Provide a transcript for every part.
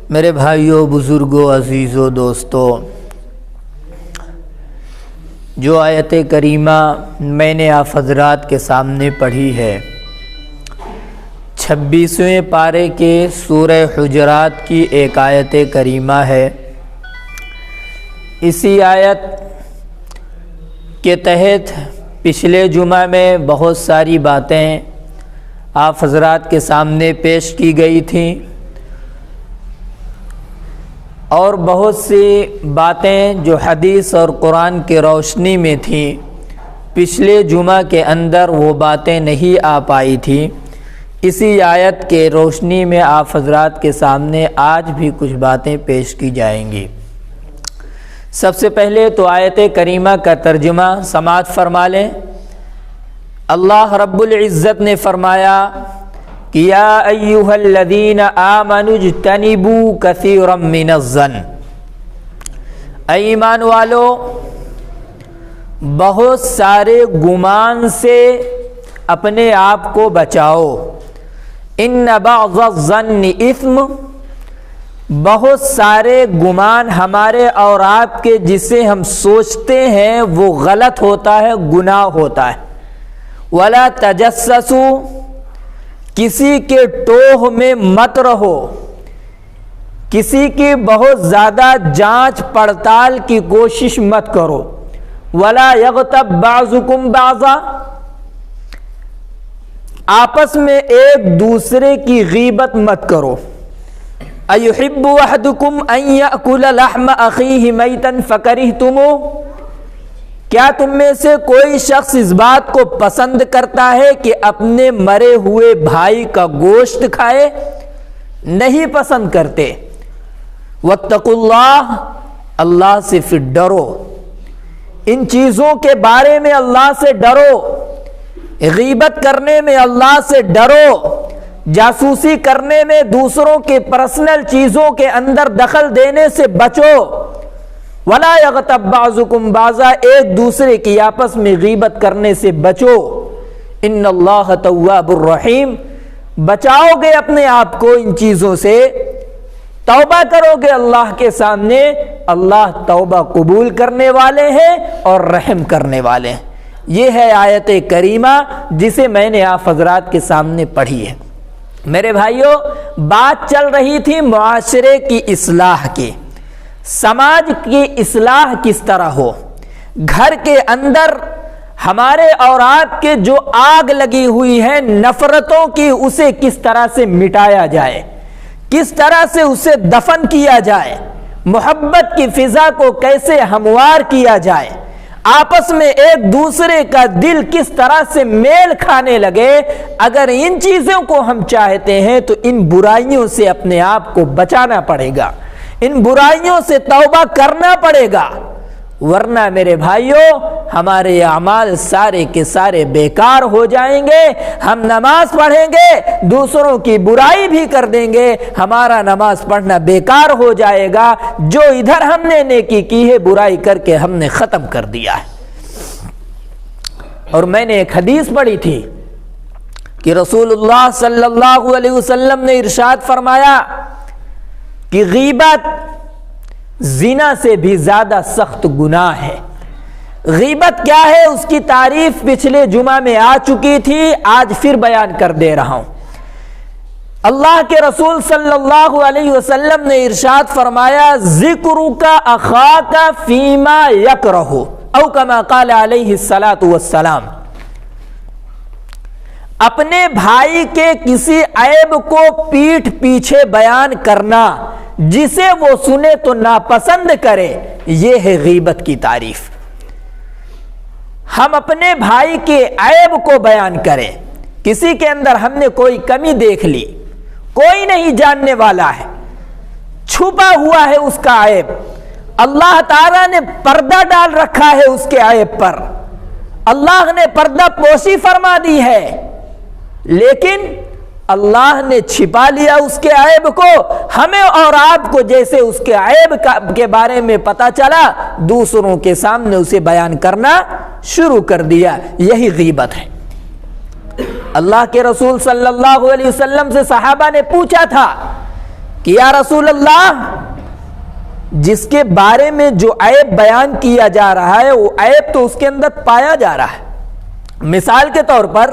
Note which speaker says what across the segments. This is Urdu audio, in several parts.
Speaker 1: میرے بھائیوں، بزرگوں، عزیزوں، دوستوں، جو آیت کریمہ میں نے آپ حضرات کے سامنے پڑھی ہے 26ویں پارے کے سورہ حجرات کی ایک آیت کریمہ ہے۔ اسی آیت کے تحت پچھلے جمعہ میں بہت ساری باتیں آپ حضرات کے سامنے پیش کی گئی تھیں، اور بہت سی باتیں جو حدیث اور قرآن کی روشنی میں تھیں پچھلے جمعہ کے اندر وہ باتیں نہیں آ پائی تھیں۔ اسی آیت کے روشنی میں آپ حضرات کے سامنے آج بھی کچھ باتیں پیش کی جائیں گی۔ سب سے پہلے تو آیت کریمہ کا ترجمہ سماعت فرما لیں۔ اللہ رب العزت نے فرمایا کہ یا ایھا الذین آمنوا اجتنبوا کثیرا من الظن، اے ایمان والو بہت سارے گمان سے اپنے آپ کو بچاؤ۔ ان بعض الظن اثم، بہت سارے گمان ہمارے اور آپ کے جسے ہم سوچتے ہیں وہ غلط ہوتا ہے، گناہ ہوتا ہے۔ ولا تجسسوا، کسی کے ٹوہ میں مت رہو، کسی کی بہت زیادہ جانچ پڑتال کی کوشش مت کرو۔ ولا یغتب بعضکم بعضا، آپس میں ایک دوسرے کی غیبت مت کرو۔ ایحب احدکم ان یأکل لحم اخیہ میتا فکرہتموہ، کیا تم میں سے کوئی شخص اس بات کو پسند کرتا ہے کہ اپنے مرے ہوئے بھائی کا گوشت کھائے؟ نہیں پسند کرتے۔ واتقوا اللہ، اللہ سے پھر ڈرو، ان چیزوں کے بارے میں اللہ سے ڈرو۔ غیبت کرنے میں اللہ سے ڈرو، جاسوسی کرنے میں، دوسروں کے پرسنل چیزوں کے اندر دخل دینے سے بچو۔ ولا یغتب بعضکم بعضا، ایک دوسرے کی آپس میں غیبت کرنے سے بچو۔ ان اللہ تواب الرحیم، بچاؤ گے اپنے آپ کو ان چیزوں سے، توبہ کرو گے اللہ کے سامنے، اللہ توبہ قبول کرنے والے ہیں اور رحم کرنے والے ہیں۔ یہ ہے آیت کریمہ جسے میں نے آپ حضرات کے سامنے پڑھی ہے۔ میرے بھائیوں، بات چل رہی تھی معاشرے کی اصلاح کی، سماج کی اصلاح کس طرح ہو، گھر کے اندر ہمارے اور آپ کے جو آگ لگی ہوئی ہے نفرتوں کی، اسے کس طرح سے مٹایا جائے، کس طرح سے اسے دفن کیا جائے، محبت کی فضا کو کیسے ہموار کیا جائے، آپس میں ایک دوسرے کا دل کس طرح سے میل کھانے لگے۔ اگر ان چیزوں کو ہم چاہتے ہیں تو ان برائیوں سے اپنے آپ کو بچانا پڑے گا، ان برائیوں سے توبہ کرنا پڑے گا، ورنہ میرے بھائیوں ہمارے اعمال سارے کے سارے بیکار ہو جائیں گے۔ ہم نماز پڑھیں گے، دوسروں کی برائی بھی کر دیں گے، ہمارا نماز پڑھنا بیکار ہو جائے گا۔ جو ادھر ہم نے نیکی کی ہے برائی کر کے ہم نے ختم کر دیا ہے۔ اور میں نے ایک حدیث پڑھی تھی کہ رسول اللہ صلی اللہ علیہ وسلم نے ارشاد فرمایا کہ غیبت زنا سے بھی زیادہ سخت گناہ ہے۔ غیبت کیا ہے اس کی تعریف پچھلے جمعہ میں آ چکی تھی، آج پھر بیان کر دے رہا ہوں۔ اللہ کے رسول صلی اللہ علیہ وسلم نے ارشاد فرمایا ذکرک اخاک فیما یکرہ، او کما قال علیہ الصلاۃ والسلام، اپنے بھائی کے کسی عیب کو پیٹھ پیچھے بیان کرنا جسے وہ سنے تو ناپسند کرے، یہ ہے غیبت کی تعریف۔ ہم اپنے بھائی کے عیب کو بیان کریں، کسی کے اندر ہم نے کوئی کمی دیکھ لی، کوئی نہیں جاننے والا ہے، چھپا ہوا ہے اس کا عیب، اللہ تعالیٰ نے پردہ ڈال رکھا ہے اس کے عیب پر، اللہ نے پردہ پوشی فرما دی ہے، لیکن اللہ نے چھپا لیا اس کے عیب کو۔ ہمیں اور آپ کو جیسے اس کے عیب کے بارے میں پتا چلا، دوسروں کے سامنے اسے بیان کرنا شروع کر دیا، یہی غیبت ہے۔ اللہ کے رسول صلی اللہ علیہ وسلم سے صحابہ نے پوچھا تھا کہ یا رسول اللہ جس کے بارے میں جو عیب بیان کیا جا رہا ہے وہ عیب تو اس کے اندر پایا جا رہا ہے۔ مثال کے طور پر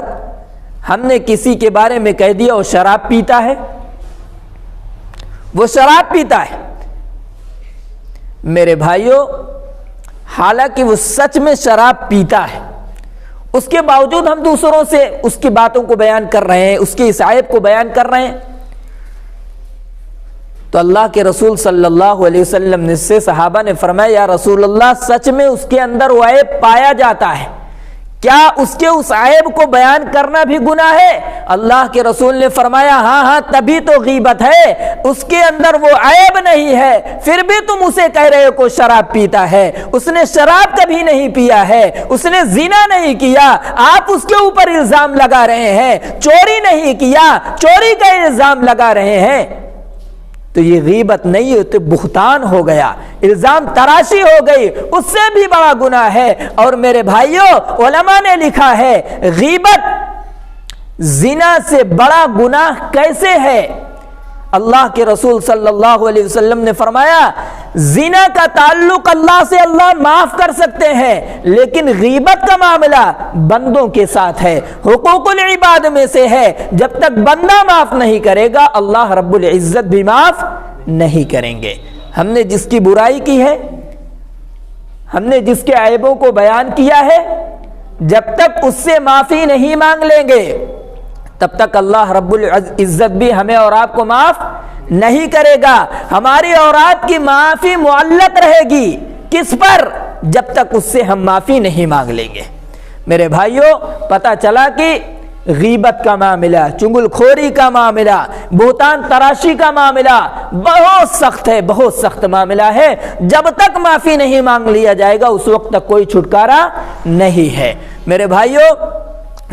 Speaker 1: ہم نے کسی کے بارے میں کہہ دیا وہ شراب پیتا ہے، وہ شراب پیتا ہے۔ میرے بھائیوں حالانکہ وہ سچ میں شراب پیتا ہے، اس کے باوجود ہم دوسروں سے اس کی باتوں کو بیان کر رہے ہیں، اس کے اس عیب کو بیان کر رہے ہیں، تو اللہ کے رسول صلی اللہ علیہ وسلم سے صحابہ نے فرمایا یا رسول اللہ سچ میں اس کے اندر وہ عیب پایا جاتا ہے، کیا اس کے اس عیب کو بیان کرنا بھی گناہ ہے؟ اللہ کے رسول نے فرمایا ہاں تبھی تو غیبت ہے، اس کے اندر وہ عیب نہیں ہے، پھر بھی تم اسے کہہ رہے ہو کہ شراب پیتا ہے، اس نے شراب کبھی نہیں پیا ہے، اس نے زنا نہیں کیا، آپ اس کے اوپر الزام لگا رہے ہیں، چوری نہیں کیا، چوری کا الزام لگا رہے ہیں، تو یہ غیبت نہیں ہے، تو بہتان ہو گیا، الزام تراشی ہو گئی، اس سے بھی بڑا گناہ ہے۔ اور میرے بھائیوں علماء نے لکھا ہے غیبت زنا سے بڑا گناہ کیسے ہے؟ اللہ کے رسول صلی اللہ علیہ وسلم نے فرمایا زنا کا تعلق اللہ سے اللہ معاف کر سکتے ہیں، لیکن غیبت کا معاملہ بندوں کے ساتھ ہے، حقوق العباد میں سے ہے، جب تک بندہ معاف نہیں کرے گا اللہ رب العزت بھی معاف نہیں کریں گے۔ ہم نے جس کی برائی کی ہے، ہم نے جس کے عیبوں کو بیان کیا ہے، جب تک اس سے معافی نہیں مانگ لیں گے تب تک اللہ رب العزت بھی ہمیں اور آپ کو معاف نہیں کرے گا۔ ہماری اور آپ کی معافی معلق رہے گی کس پر؟ جب تک اس سے ہم معافی نہیں مانگ لیں گے۔ میرے بھائیوں پتہ چلا کہ غیبت کا معاملہ، چگل خوری کا معاملہ، بہتان تراشی کا معاملہ بہت سخت ہے، بہت سخت معاملہ ہے، جب تک معافی نہیں مانگ لیا جائے گا اس وقت تک کوئی چھٹکارا نہیں ہے۔ میرے بھائیوں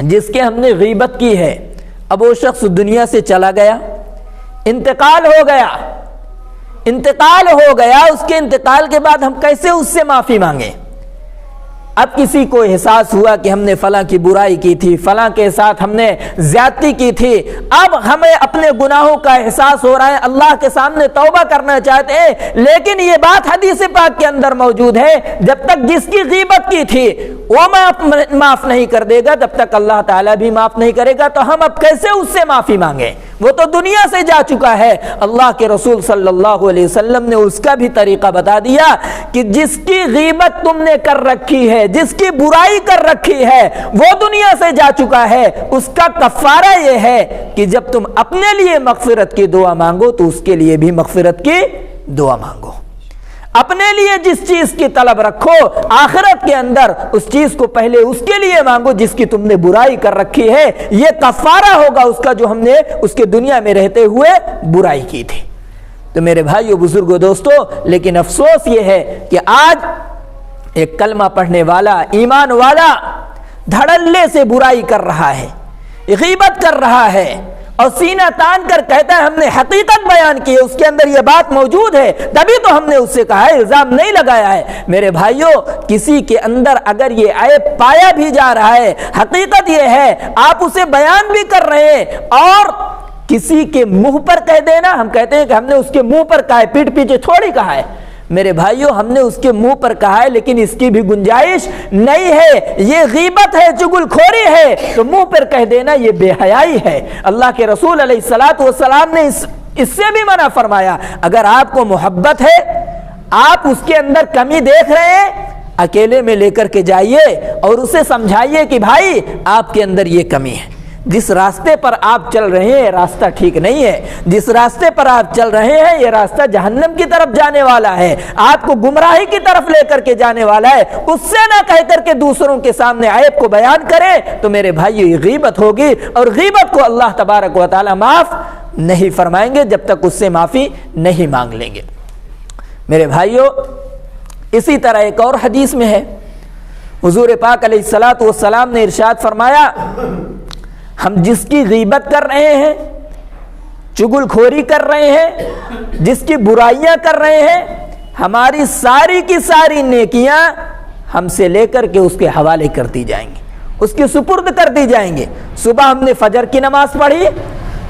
Speaker 1: جس کے ہم نے غیبت کی ہے اب وہ شخص دنیا سے چلا گیا، انتقال ہو گیا، اس کے انتقال کے بعد ہم کیسے اس سے معافی مانگیں؟ اب کسی کو احساس ہوا کہ ہم نے فلاں کی برائی کی تھی، فلاں کے ساتھ ہم نے زیادتی کی تھی، اب ہمیں اپنے گناہوں کا احساس ہو رہا ہے، اللہ کے سامنے توبہ کرنا چاہتے ہیں، لیکن یہ بات حدیث پاک کے اندر موجود ہے جب تک جس کی غیبت کی تھی وہ معاف نہیں کر دے گا تب تک اللہ تعالیٰ بھی معاف نہیں کرے گا، تو ہم اب کیسے اس سے معافی مانگیں؟ وہ تو دنیا سے جا چکا ہے۔ اللہ کے رسول صلی اللہ علیہ وسلم نے اس کا بھی طریقہ بتا دیا کہ جس کی غیبت تم نے کر رکھی ہے، جس کی برائی کر رکھی ہے وہ دنیا سے جا چکا ہے، اس کا کفارہ یہ ہے کہ جب تم اپنے لیے مغفرت کی دعا مانگو تو اس کے لیے بھی مغفرت کی دعا مانگو۔ اپنے لیے جس چیز کی طلب رکھو آخرت کے اندر اس چیز کو پہلے اس کے لیے مانگو جس کی تم نے برائی کر رکھی ہے، یہ کفارہ ہوگا اس کا جو ہم نے اس کے دنیا میں رہتے ہوئے برائی کی تھی۔ تو میرے بھائیو بزرگو دوستو لیکن افسوس یہ ہے کہ آج ایک کلمہ پڑھنے والا ایمان والا دھڑلے سے برائی کر رہا ہے، غیبت کر رہا ہے اور سینہ تان کر کہتا ہے ہم نے حقیقت بیان کی ہے، اس کے اندر یہ بات موجود ہے تبھی تو ہم نے اس سے کہا ہے، الزام نہیں لگایا ہے۔ میرے بھائیوں کسی کے اندر اگر یہ عیب پایا بھی جا رہا ہے، حقیقت یہ ہے آپ اسے بیان بھی کر رہے ہیں اور کسی کے منہ پر کہہ دینا، ہم کہتے ہیں کہ ہم نے اس کے منہ پر کہا ہے، پیٹھ پیچھے تھوڑی کہا ہے۔ میرے بھائیوں ہم نے اس کے منہ پر کہا ہے لیکن اس کی بھی گنجائش نہیں ہے، یہ غیبت ہے، چگل خوری ہے، تو منہ پر کہہ دینا یہ بے حیائی ہے۔ اللہ کے رسول علیہ الصلوۃ والسلام نے اس سے بھی منع فرمایا، اگر آپ کو محبت ہے، آپ اس کے اندر کمی دیکھ رہے ہیں، اکیلے میں لے کر کے جائیے اور اسے سمجھائیے کہ بھائی آپ کے اندر یہ کمی ہے، جس راستے پر آپ چل رہے ہیں یہ راستہ ٹھیک نہیں ہے، جس راستے پر آپ چل رہے ہیں یہ راستہ جہنم کی طرف جانے والا ہے، آپ کو گمراہی کی طرف لے کر کے جانے والا ہے، اس سے نہ کہہ کر کے دوسروں کے سامنے عیب کو بیان کریں تو میرے بھائیو یہ غیبت ہوگی، اور غیبت کو اللہ تبارک و تعالی معاف نہیں فرمائیں گے جب تک اس سے معافی نہیں مانگ لیں گے۔ میرے بھائیو اسی طرح ایک اور حدیث میں ہے، حضور پاک علیہ الصلوۃ والسلام نے ارشاد فرمایا ہم جس کی غیبت کر رہے ہیں، چگل خوری کر رہے ہیں، جس کی برائیاں کر رہے ہیں، ہماری ساری کی ساری نیکیاں ہم سے لے کر کے اس کے حوالے کر دی جائیں گی، اس کی سپرد کر دی جائیں گے۔ صبح ہم نے فجر کی نماز پڑھی،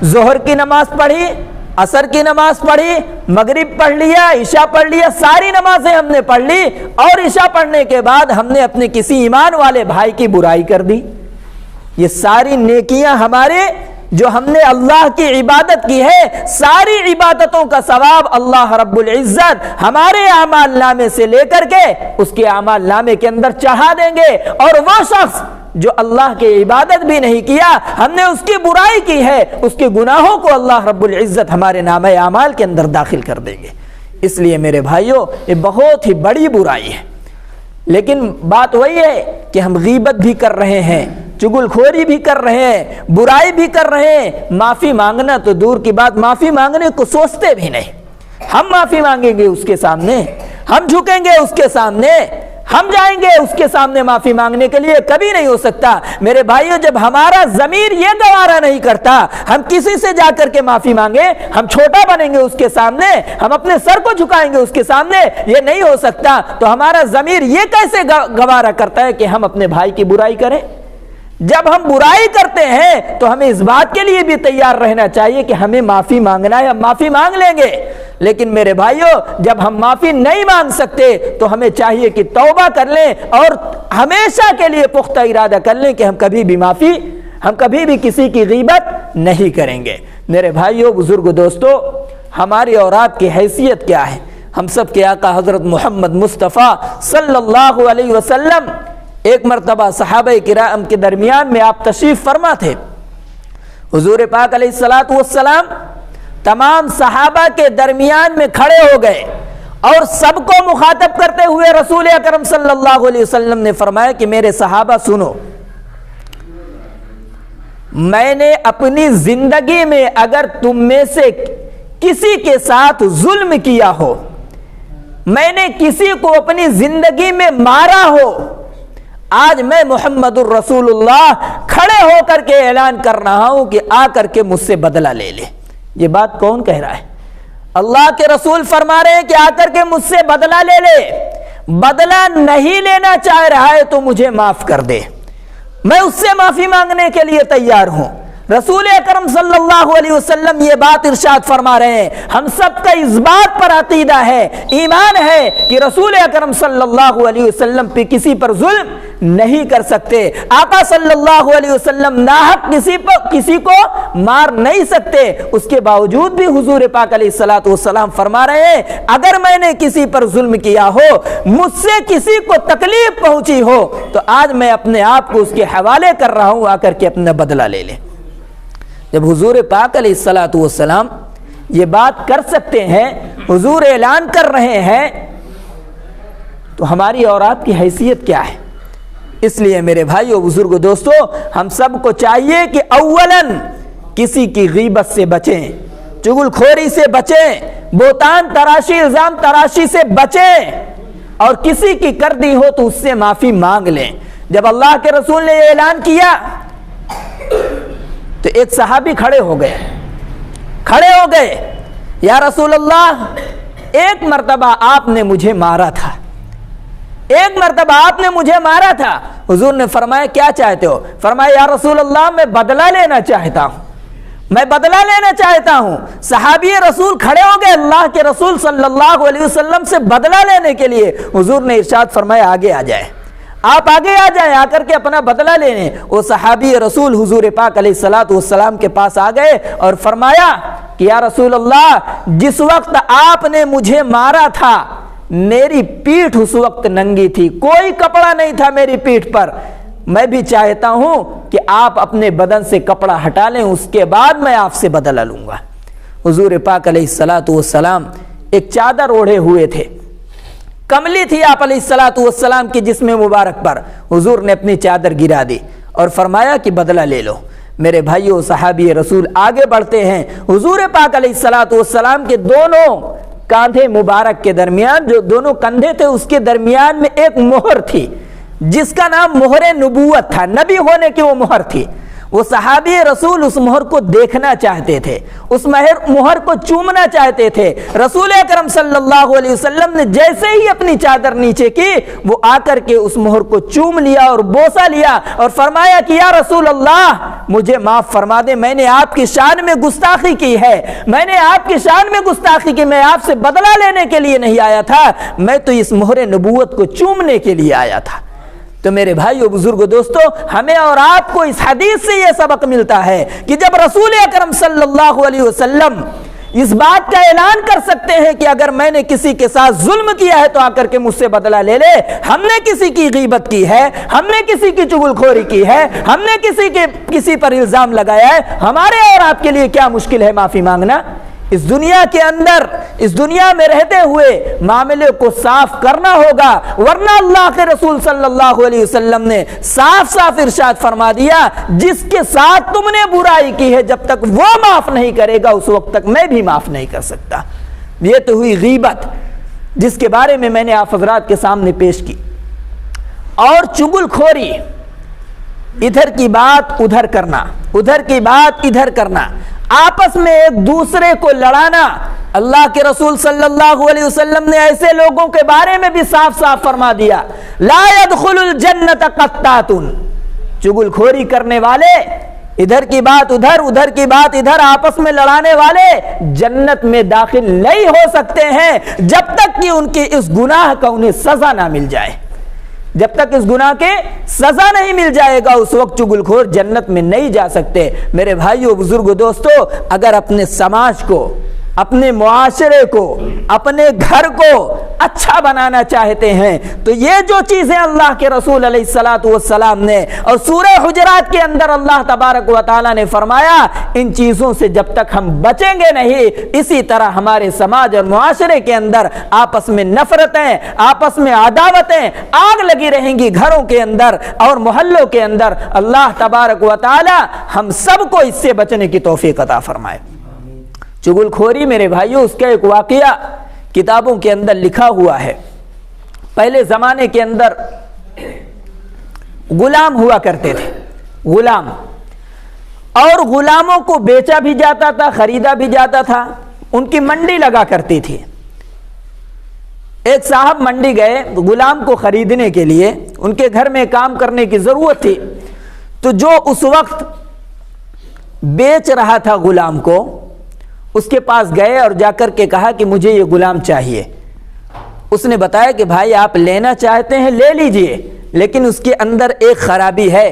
Speaker 1: ظہر کی نماز پڑھی، عصر کی نماز پڑھی، مغرب پڑھ لیا، عشاء پڑھ لیا، ساری نمازیں ہم نے پڑھ لی، اور عشاء پڑھنے کے بعد ہم نے اپنے کسی ایمان والے بھائی کی برائی کر دی۔ یہ ساری نیکیاں ہمارے جو ہم نے اللہ کی عبادت کی ہے، ساری عبادتوں کا ثواب اللہ رب العزت ہمارے اعمال نامے سے لے کر کے اس کے اعمال نامے کے اندر چڑھا دیں گے، اور وہ شخص جو اللہ کی عبادت بھی نہیں کیا، ہم نے اس کی برائی کی ہے، اس کے گناہوں کو اللہ رب العزت ہمارے نامہ اعمال کے اندر داخل کر دیں گے۔ اس لیے میرے بھائیوں، یہ بہت ہی بڑی برائی ہے۔ لیکن بات وہی ہے کہ ہم غیبت بھی کر رہے ہیں، چگل خوری بھی کر رہے ہیں، برائی بھی کر رہے ہیں، معافی مانگنا تو دور کی بات، معافی مانگنے کو سوچتے بھی نہیں۔ ہم معافی مانگیں گے اس کے سامنے، ہم جھکیں گے اس کے سامنے، ہم جائیں گے اس کے سامنے معافی مانگنے کے لیے؟ کبھی نہیں ہو سکتا۔ میرے بھائیو، جب ہمارا ضمیر یہ گوارا نہیں کرتا ہم کسی سے جا کر کے معافی مانگے، ہم چھوٹا بنیں گے اس کے سامنے، ہم اپنے سر کو جھکائیں گے اس کے سامنے، یہ نہیں ہو سکتا، تو ہمارا ضمیر یہ کیسے گوارا کرتا ہے کہ ہم اپنے بھائی کی برائی کریں؟ جب ہم برائی کرتے ہیں تو ہمیں اس بات کے لیے بھی تیار رہنا چاہیے کہ ہمیں معافی مانگنا ہے، ہم معافی مانگ لیں گے۔ لیکن میرے بھائیوں، جب ہم معافی نہیں مانگ سکتے تو ہمیں چاہیے کہ توبہ کر لیں اور ہمیشہ کے لیے پختہ ارادہ کر لیں کہ ہم کبھی بھی کسی کی غیبت نہیں کریں گے۔ میرے بھائیوں، بزرگ دوستو، ہماری اور آپ کی حیثیت کیا ہے؟ ہم سب کے آقا حضرت محمد مصطفیٰ صلی اللہ علیہ وسلم ایک مرتبہ صحابہ کرام کے درمیان میں آپ تشریف فرما تھے۔ حضور پاک علیہ الصلوۃ والسلام تمام صحابہ کے درمیان میں کھڑے ہو گئے اور سب کو مخاطب کرتے ہوئے رسول اکرم صلی اللہ علیہ وسلم نے فرمایا کہ میرے صحابہ سنو، میں نے اپنی زندگی میں اگر تم میں سے کسی کے ساتھ ظلم کیا ہو، میں نے کسی کو اپنی زندگی میں مارا ہو، آج میں محمد الرسول اللہ کھڑے ہو کر کے اعلان کر رہا ہوں کہ آ کر کے مجھ سے بدلہ لے لے۔ یہ بات کون کہہ رہا ہے؟ اللہ کے رسول فرما رہے ہیں کہ آ کر کے مجھ سے بدلہ لے لے۔ بدلہ نہیں لینا چاہ رہا ہے تو مجھے معاف کر دے، میں اس سے معافی مانگنے کے لیے تیار ہوں۔ رسول اکرم صلی اللہ علیہ وسلم یہ بات ارشاد فرما رہے ہیں۔ ہم سب کا اس بات پر عقیدہ ہے، ایمان ہے کہ رسول اکرم صلی اللہ علیہ وسلم پہ کسی پر ظلم نہیں کر سکتے۔ آقا صلی اللہ علیہ وسلم ناحق کسی کو مار نہیں سکتے۔ اس کے باوجود بھی حضور پاک علیہ الصلوۃ والسلام فرما رہے ہیں اگر میں نے کسی پر ظلم کیا ہو، مجھ سے کسی کو تکلیف پہنچی ہو، تو آج میں اپنے آپ کو اس کے حوالے کر رہا ہوں، آ کر کے اپنا بدلہ لے لے۔ جب حضور پاک علیہ الصلوۃ والسلام یہ بات کر سکتے ہیں، حضور اعلان کر رہے ہیں، تو ہماری اور آپ کی حیثیت کیا ہے؟ اس لیے میرے بھائیو، بزرگ دوستو، ہم سب کو چاہیے کہ اولاً کسی کی غیبت سے بچیں، چغل خوری سے بچیں، بہتان تراشی، الزام تراشی سے بچیں، اور کسی کی کر دی ہو تو اس سے معافی مانگ لیں۔ جب اللہ کے رسول نے یہ اعلان کیا تو ایک صحابی کھڑے ہو گئے، یا رسول اللہ، ایک مرتبہ آپ نے مجھے مارا تھا، مارا تھا۔ حضور نے فرمایا کیا چاہتے ہو؟ فرمایا یا رسول اللہ، میں بدلہ لینا چاہتا ہوں۔ صحابی رسول کھڑے ہو گئے اللہ کے رسول صلی اللہ علیہ وسلم سے بدلہ لینے کے لیے۔ حضور نے ارشاد فرمایا آگے آ جائے، آپ آگے آ جائیں، آ کر کے اپنا بدلہ لینے۔ وہ صحابی رسول حضور پاک علیہ الصلوۃ والسلام کے پاس آ گئے اور فرمایا کہ یا رسول اللہ، جس وقت آپ نے مجھے مارا تھا میری پیٹھ اس وقت ننگی تھی، کوئی کپڑا نہیں تھا میری پیٹھ پر، میں بھی چاہتا ہوں کہ آپ اپنے بدن سے کپڑا ہٹا لیں، اس کے بعد میں آپ سے بدلہ لوں گا۔ حضور پاک علیہ الصلوۃ والسلام ایک چادر اوڑھے ہوئے تھے، کملی تھی آپ علیہ الصلوۃ والسلام کی جسم مبارک پر۔ حضور نے اپنی چادر گرا دی اور فرمایا کہ بدلہ لے لو۔ میرے بھائیو، صحابی رسول آگے بڑھتے ہیں، حضور پاک علیہ الصلوۃ والسلام کے دونوں کاندھے مبارک کے درمیان، جو دونوں کندھے تھے اس کے درمیان میں ایک مہر تھی جس کا نام مہر نبوت تھا، نبی ہونے کی وہ مہر تھی۔ وہ صحابی رسول اس مہر کو دیکھنا چاہتے تھے، اس مہر کو چومنا چاہتے تھے۔ رسول اکرم صلی اللہ علیہ وسلم نے جیسے ہی اپنی چادر نیچے کی، وہ آ کر کے اس مہر کو چوم لیا اور بوسہ لیا اور فرمایا کہ یا رسول اللہ مجھے معاف فرما دیں، میں نے آپ کی شان میں گستاخی کی ہے، میں نے آپ کی شان میں گستاخی کی، میں آپ سے بدلہ لینے کے لیے نہیں آیا تھا، میں تو اس مہر نبوت کو چومنے کے لیے آیا تھا۔ تو میرے بھائیو بزرگو دوستو، ہمیں اور آپ کو اس حدیث سے یہ سبق ملتا ہے کہ جب رسول اکرم صلی اللہ علیہ وسلم اس بات کا اعلان کر سکتے ہیں کہ اگر میں نے کسی کے ساتھ ظلم کیا ہے تو آ کر کے مجھ سے بدلہ لے لے، ہم نے کسی کی غیبت کی ہے، ہم نے کسی کی چغل خوری کی ہے، ہم نے کسی پر الزام لگایا ہے، ہمارے اور آپ کے لیے کیا مشکل ہے معافی مانگنا؟ اس دنیا کے اندر، اس دنیا میں رہتے ہوئے معاملے کو صاف کرنا ہوگا، ورنہ اللہ کے رسول صلی اللہ علیہ وسلم نے صاف صاف ارشاد فرما دیا، جس کے ساتھ تم نے برائی کی ہے جب تک وہ معاف نہیں کرے گا اس وقت تک میں بھی معاف نہیں کر سکتا۔ یہ تو ہوئی غیبت، جس کے بارے میں نے آپ حضرات کے سامنے پیش کی۔ اور چغل خوری، ادھر کی بات ادھر کرنا، ادھر کی بات ادھر کرنا، آپس میں ایک دوسرے کو لڑانا۔ اللہ کے رسول صلی اللہ علیہ وسلم نے ایسے لوگوں کے بارے میں بھی صاف صاف فرما دیا، لا يدخل الجنت قطات، چغل خوری کرنے والے، ادھر کی بات ادھر، ادھر کی بات ادھر، آپس میں لڑانے والے جنت میں داخل نہیں ہو سکتے ہیں جب تک کہ ان کے اس گناہ کا انہیں سزا نہ مل جائے۔ جب تک اس گناہ کے سزا نہیں مل جائے گا اس وقت چغل خور جنت میں نہیں جا سکتے۔ میرے بھائیو بزرگو دوستو، اگر اپنے سماج کو، اپنے معاشرے کو، اپنے گھر کو اچھا بنانا چاہتے ہیں تو یہ جو چیزیں اللہ کے رسول علیہ السلام نے اور سورہ حجرات کے اندر اللہ تبارک و تعالی نے فرمایا، ان چیزوں سے جب تک ہم بچیں گے نہیں، اسی طرح ہمارے سماج اور معاشرے کے اندر آپس میں نفرتیں، آپس میں عداوتیں آگ لگی رہیں گی گھروں کے اندر اور محلوں کے اندر۔ اللہ تبارک و تعالی ہم سب کو اس سے بچنے کی توفیق عطا فرمائے۔ چغل خوری میرے بھائیوں، اس کا ایک واقعہ کتابوں کے اندر لکھا ہوا ہے۔ پہلے زمانے کے اندر غلام ہوا کرتے تھے، غلام، اور غلاموں کو بیچا بھی جاتا تھا، خریدا بھی جاتا تھا، ان کی منڈی لگا کرتی تھی۔ ایک صاحب منڈی گئے غلام کو خریدنے کے لیے، ان کے گھر میں کام کرنے کی ضرورت تھی، تو جو اس وقت بیچ رہا تھا غلام کو، اس کے پاس گئے اور جا کر کے کہا کہ مجھے یہ غلام چاہیے۔ اس نے بتایا کہ بھائی آپ لینا چاہتے ہیں لے لیجئے، لیکن اس کے اندر ایک خرابی ہے،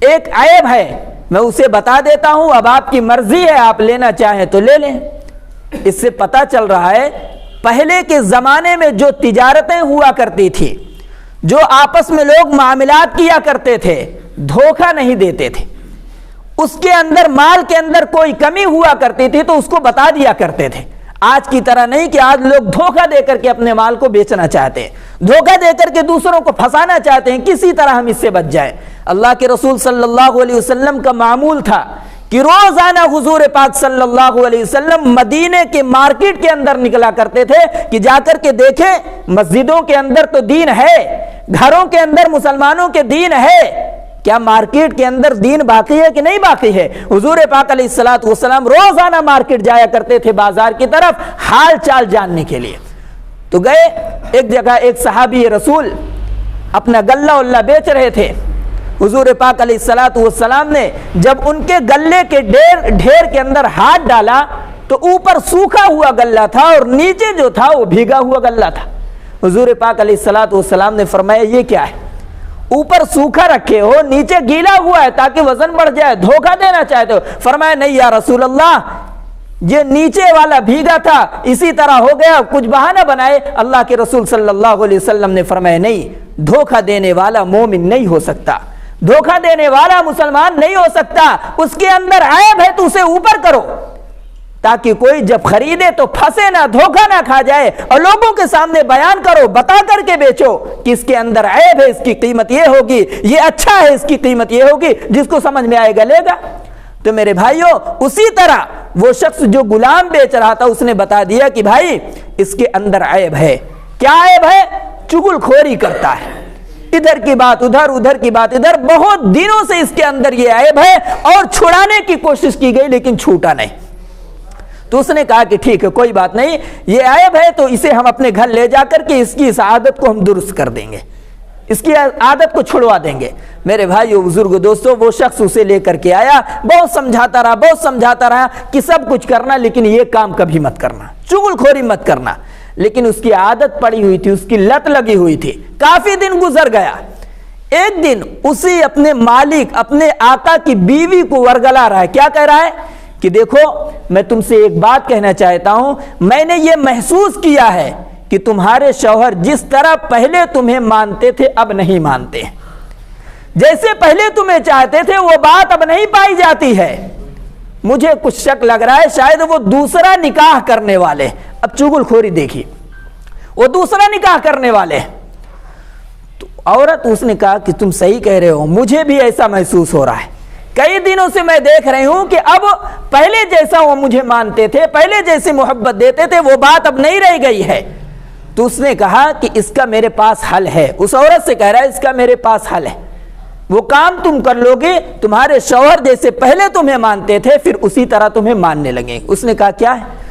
Speaker 1: ایک عیب ہے، میں اسے بتا دیتا ہوں، اب آپ کی مرضی ہے، آپ لینا چاہیں تو لے لیں۔ اس سے پتہ چل رہا ہے پہلے کے زمانے میں جو تجارتیں ہوا کرتی تھی، جو آپس میں لوگ معاملات کیا کرتے تھے، دھوکہ نہیں دیتے تھے، اس کے اندر مال کے اندر کوئی کمی ہوا کرتی تھی تو اس کو بتا دیا کرتے تھے۔ آج کی طرح نہیں کہ آج لوگ دھوکہ دے کر کے اپنے مال کو بیچنا چاہتے ہیں، دھوکہ دے کر کے دوسروں کو پھنسانا چاہتے ہیں، کسی طرح ہم اس سے بچ جائیں۔ اللہ کے رسول صلی اللہ علیہ وسلم کا معمول تھا کہ روزانہ حضور پاک صلی اللہ علیہ وسلم مدینے کے مارکیٹ کے اندر نکلا کرتے تھے کہ جا کر کے دیکھیں مسجدوں کے اندر تو دین ہے، گھروں کے اندر مسلمانوں کے دین ہے، کیا مارکیٹ کے اندر دین باقی ہے کہ نہیں باقی ہے؟ حضور پاک علیہ السلام روزانہ مارکیٹ جایا کرتے تھے، بازار کی طرف حال چال جاننے کے لیے۔ تو گئے ایک جگہ، ایک صحابی رسول اپنا غلہ اللہ بیچ رہے تھے۔ حضور پاک علیہ السلام نے جب ان کے غلے کے ڈھیر کے اندر ہاتھ ڈالا تو اوپر سوکھا ہوا غلہ تھا اور نیچے جو تھا وہ بھیگا ہوا غلہ تھا۔ حضور پاک علیہ السلام نے فرمایا یہ کیا ہے؟ اوپر سوکھا رکھے ہو، نیچے گیلا ہوا ہے تاکہ وزن بڑھ جائے، دھوکہ دینا چاہتے ہو؟ فرمایا نہیں یا رسول اللہ، یہ نیچے والا بھیگا تھا اسی طرح ہو گیا، کچھ بہانہ بنائے۔ اللہ کے رسول صلی اللہ علیہ وسلم نے فرمایا نہیں، دھوکہ دینے والا مومن نہیں ہو سکتا، دھوکہ دینے والا مسلمان نہیں ہو سکتا، اس کے اندر عیب ہے تو اسے اوپر کرو تاکہ کوئی جب خریدے تو پھنسے نہ، دھوکہ نہ کھا جائے، اور لوگوں کے سامنے بیان کرو، بتا کر کے بیچو کہ اس کے اندر عیب ہے، اس کی قیمت یہ ہوگی، یہ اچھا ہے اس کی قیمت یہ ہوگی، جس کو سمجھ میں آئے گا لے گا۔ تو میرے بھائیوں اسی طرح وہ شخص جو غلام بیچ رہا تھا اس نے بتا دیا کہ بھائی اس کے اندر عیب ہے۔ کیا عیب ہے؟ چغل خوری کرتا ہے، ادھر کی بات ادھر، ادھر کی بات ادھر، بہت دنوں سے اس کے اندر یہ عیب ہے اور چھڑانے کی کوشش کی گئی لیکن چھوٹا نہیں۔ تو اس نے کہا کہ ٹھیک ہے کوئی بات نہیں، یہ عیب ہے تو اسے ہم اپنے گھر لے جا کر کے اس کی اس عادت کو ہم درست کر دیں گے، اس کی عادت کو چھڑوا دیں گے۔ میرے بھائیو بزرگ دوستو، وہ شخص اسے لے کر کے آیا، بہت سمجھاتا رہا کہ سب کچھ کرنا لیکن یہ کام کبھی مت کرنا، چغل خوری مت کرنا، لیکن اس کی عادت پڑی ہوئی تھی، اس کی لت لگی ہوئی تھی۔ کافی دن گزر گیا، ایک دن اسی اپنے مالک، اپنے آقا کی بیوی کو ورگلا رہا ہے۔ کیا کہہ رہا ہے کہ دیکھو میں تم سے ایک بات کہنا چاہتا ہوں، میں نے یہ محسوس کیا ہے کہ تمہارے شوہر جس طرح پہلے تمہیں مانتے تھے اب نہیں مانتے، جیسے پہلے تمہیں چاہتے تھے وہ بات اب نہیں پائی جاتی ہے۔ مجھے کچھ شک لگ رہا ہے شاید وہ دوسرا نکاح کرنے والے۔ اب چغل خوری دیکھی، وہ دوسرا نکاح کرنے والے۔ تو عورت اس نے کہا کہ تم صحیح کہہ رہے ہو، مجھے بھی ایسا محسوس ہو رہا ہے، کئی دنوں سے میں دیکھ رہی ہوں کہ اب پہلے جیسا وہ مجھے مانتے تھے، پہلے جیسے محبت دیتے تھے، وہ بات اب نہیں رہ گئی ہے۔ تو اس نے کہا کہ اس کا میرے پاس حل ہے، اس عورت سے کہہ رہا ہے اس کا میرے پاس حل ہے، وہ کام تم کر لو گے، تمہارے شوہر جیسے پہلے تمہیں مانتے تھے پھر اسی طرح تمہیں ماننے لگیں۔ اس نے کہا کیا ہے؟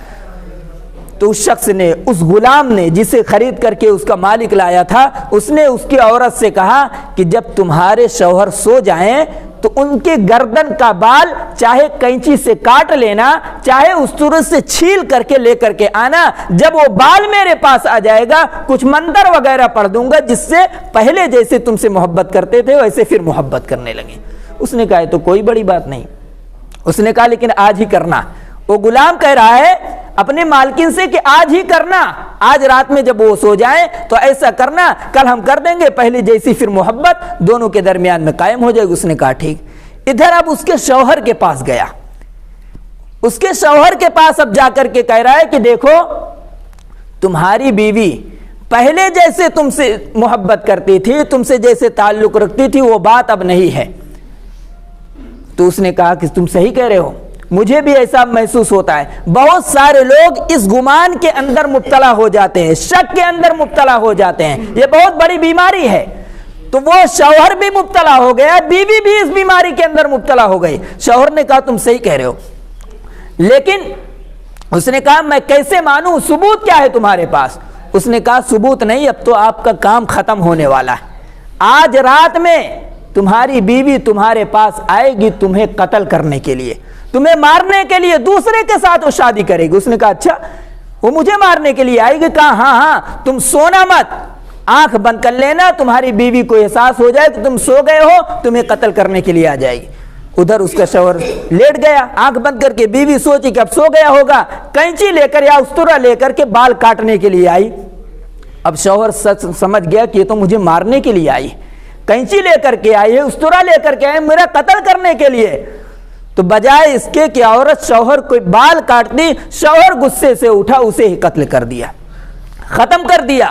Speaker 1: تو اس شخص نے، اس غلام نے جسے خرید کر کے اس کا مالک لایا تھا، اس نے اس کی عورت سے کہا کہ جب تمہارے شوہر سو جائیں تو ان کے گردن کا بال چاہے کینچی سے کاٹ لینا، چاہے استورج سے چھیل کر کے لے کر کے آنا، جب وہ بال میرے پاس آ جائے گا کچھ منتر وغیرہ پڑھ دوں گا جس سے پہلے جیسے تم سے محبت کرتے تھے ویسے پھر محبت کرنے لگیں۔ اس نے کہا یہ تو کوئی بڑی بات نہیں۔ اس نے کہا لیکن آج ہی کرنا۔ وہ غلام کہہ رہا ہے اپنے مالکن سے کہ آج ہی کرنا، آج رات میں جب وہ سو جائیں تو ایسا کرنا، کل ہم کر دیں گے، پہلے جیسی پھر محبت دونوں کے درمیان میں قائم ہو جائے گی۔ اس نے کہا ٹھیک۔ ادھر اب اس کے شوہر کے پاس گیا، اس کے شوہر کے پاس اب جا کر کے کہہ رہا ہے کہ دیکھو تمہاری بیوی پہلے جیسے تم سے محبت کرتی تھی، تم سے جیسے تعلق رکھتی تھی، وہ بات اب نہیں ہے۔ تو اس نے کہا کہ تم صحیح کہہ رہے ہو، مجھے بھی ایسا محسوس ہوتا ہے۔ بہت سارے لوگ اس گمان کے اندر مبتلا ہو جاتے ہیں، شک کے اندر مبتلا ہو جاتے ہیں، یہ بہت بڑی بیماری ہے۔ تو وہ شوہر بھی مبتلا ہو گیا، بیوی بھی اس بیماری کے اندر مبتلا ہو گئی۔ شوہر نے کہا تم صحیح کہہ رہے ہو، لیکن اس نے کہا میں کیسے مانوں، ثبوت کیا ہے تمہارے پاس؟ اس نے کہا ثبوت نہیں، اب تو آپ کا کام ختم ہونے والا ہے۔ آج رات میں تمہاری بیوی تمہارے پاس آئے گی تمہیں قتل کرنے کے لیے، تمہیں مارنے کے لیے، دوسرے کے ساتھ وہ شادی کرے گی۔ اس نے کہا اچھا وہ مجھے مارنے کے لیے آئے گی؟ کہا ہاں تم سونا مت، آنکھ بند کر لینا، تمہاری بیوی کو احساس ہو جائے کہ تم سو گئے ہو تمہیں قتل کرنے کے لیے آ جائے گی۔ ادھر اس کا شوہر لیٹ گیا آنکھ بند کر کے، بیوی سوچی کہ اب سو گیا ہوگا، کینچی لے کر یا استورا لے کر کے بال کاٹنے کے لیے آئی۔ اب شوہر سمجھ گیا کہ یہ تو مجھے مارنے کے لیے آئی، کینچی لے کر کے آئی ہے، استورا لے کر کے آئی میرا قتل کرنے کے لیے۔ تو بجائے اس کے کہ عورت شوہر کو بال کاٹتی، شوہر غصے سے اٹھا، اسے ہی قتل کر دیا، ختم کر دیا۔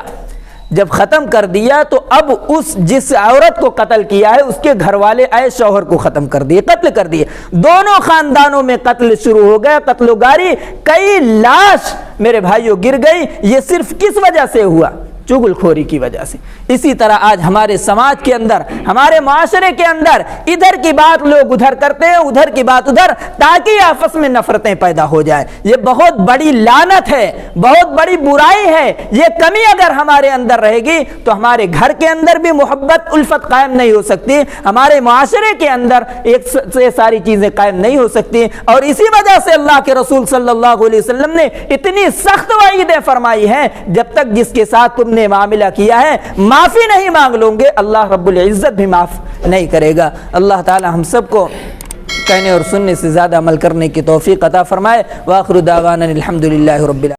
Speaker 1: جب ختم کر دیا تو اب اس جس عورت کو قتل کیا ہے اس کے گھر والے آئے، شوہر کو ختم کر دیے، قتل کر دیے۔ دونوں خاندانوں میں قتل شروع ہو گیا، قتل و گاری، کئی لاش میرے بھائیوں گر گئی۔ یہ صرف کس وجہ سے ہوا؟ چغل خوری کی وجہ سے۔ اسی طرح آج ہمارے سماج کے اندر، ہمارے معاشرے کے اندر ادھر کی بات لوگ ادھر کرتے ہیں، ادھر کی بات ادھر، تاکہ آپس میں نفرتیں پیدا ہو جائیں۔ یہ بہت بڑی لعنت ہے، بہت بڑی برائی ہے۔ یہ کمی اگر ہمارے اندر رہے گی تو ہمارے گھر کے اندر بھی محبت الفت قائم نہیں ہو سکتی، ہمارے معاشرے کے اندر ایک سے ساری چیزیں قائم نہیں ہو سکتی۔ اور اسی وجہ سے اللہ کے رسول صلی اللہ علیہ وسلم نے اتنی سخت وعیدیں فرمائی ہیں، جب تک جس کے ساتھ تم نے معاملہ کیا ہے معافی نہیں مانگ لوں گے اللہ رب العزت بھی معاف نہیں کرے گا۔ اللہ تعالی ہم سب کو کہنے اور سننے سے زیادہ عمل کرنے کی توفیق عطا فرمائے۔ وآخر دعوانا الحمدللہ رب العالمین۔